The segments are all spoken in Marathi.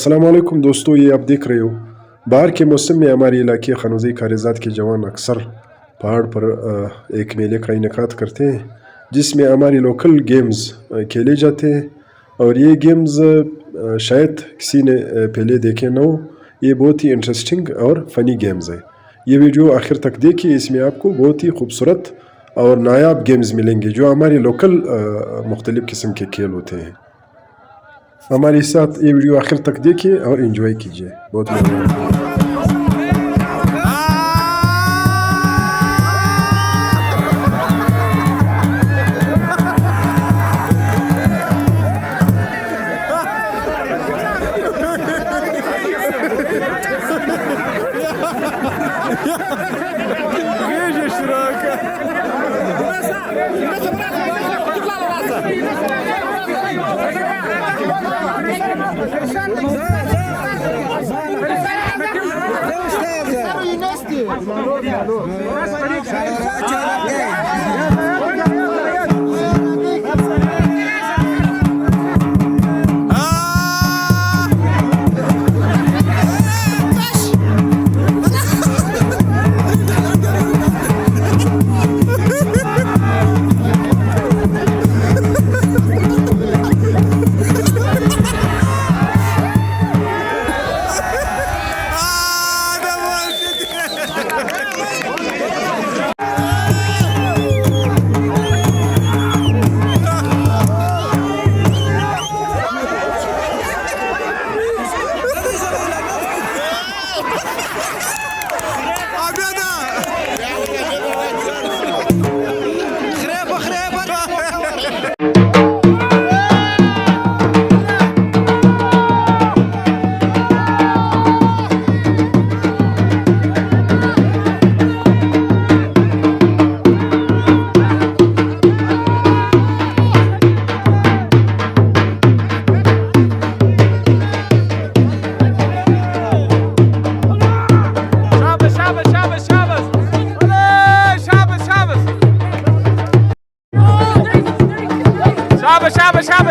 अस्सलाम वालेकुम दोस्तों, ये आप देख रहे हो बाहर के मौसम में हमारे इलाके खनौज़ी कारेज़ात के जवान अक्सर पहाड़ पर एक मेले का इनेकाद करते हैं जिसमें हमारी लोकल गेम्स खेले जाते हैं। और ये गेम्स शायद किसी ने पहले देखे ना हो। ये बहुत ही इंटरेस्टिंग और फ़नी गेम्स है। ये वीडियो आखिर तक देखिए, इसमें आपको बहुत ही खूबसूरत और नायाब गेम्स मिलेंगे जो हमारे लोकल मुख्तलिफ़ किस्म के खेल होते हैं। हमारे साथ ये वीडियो आखिर तक देखिए और एंजॉय कीजिए। बहुत मेहरबानी।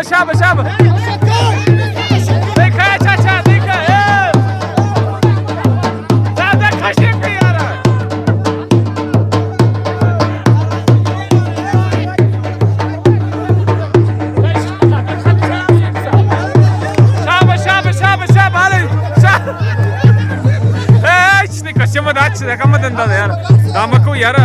शाबाश देखा चाचा देखा ज्यादा खशी पे यार शाबाश علي ايش نيكا ما داتش ده كم ده यार दामको यार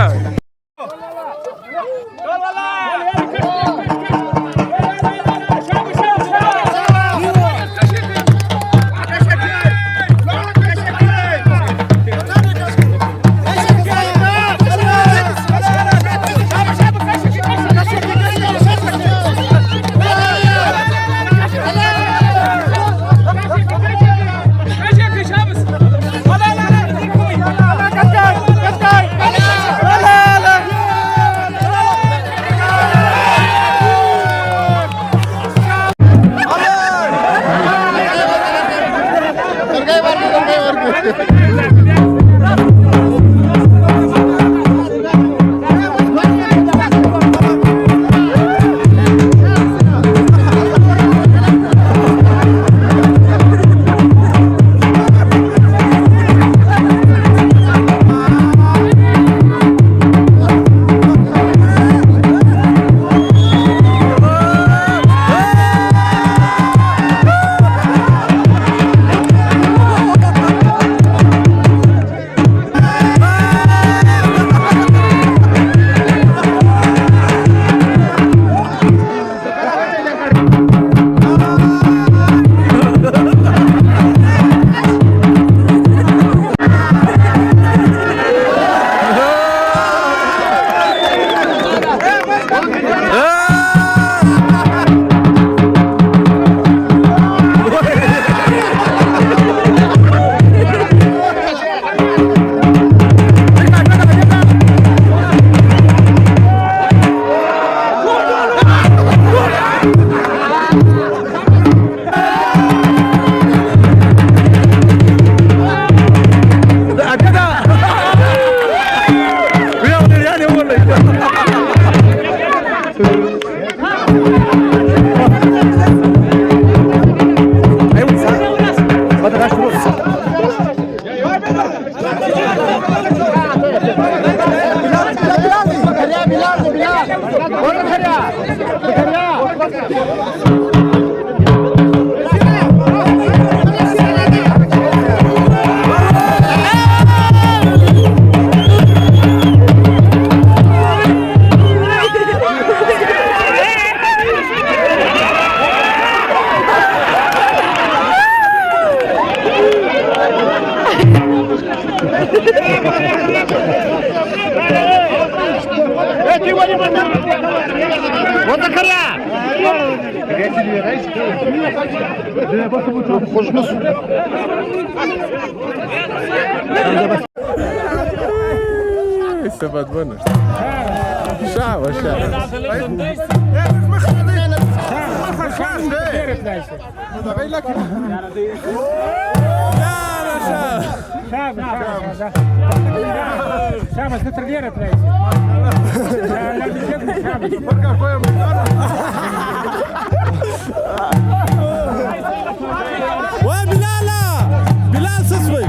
استفاد منه شعب وين بلال سسوي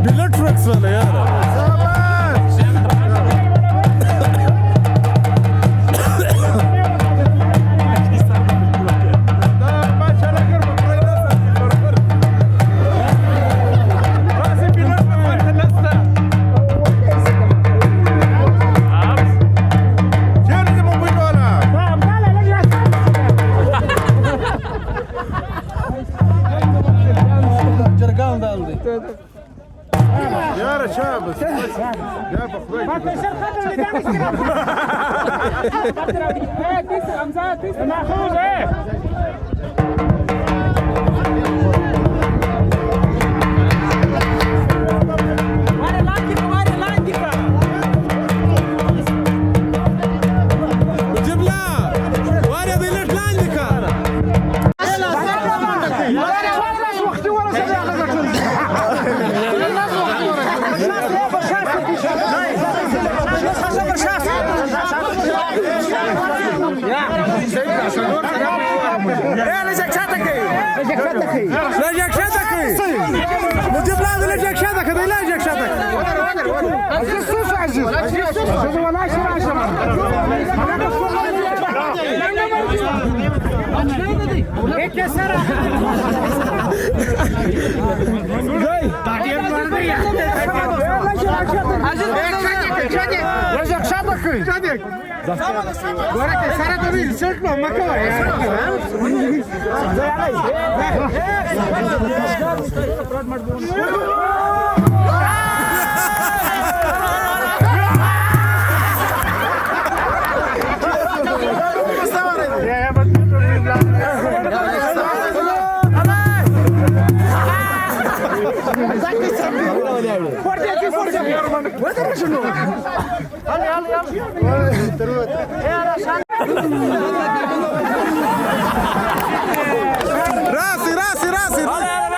بالاتركس ولا يا لجك شدك نجيب لا لجك شدك هذا لجك شدك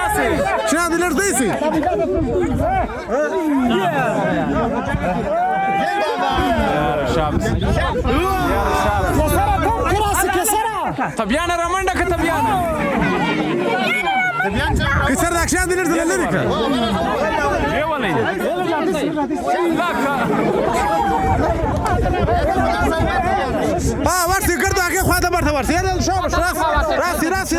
راسي شنو هذا الرديسي طبيانة رماندا كطبيانة كسر ذاك شنو هذا الليريكا ايه ولا ورثي قرده كيف هذا مرته ورثي يلا شوف راسي راس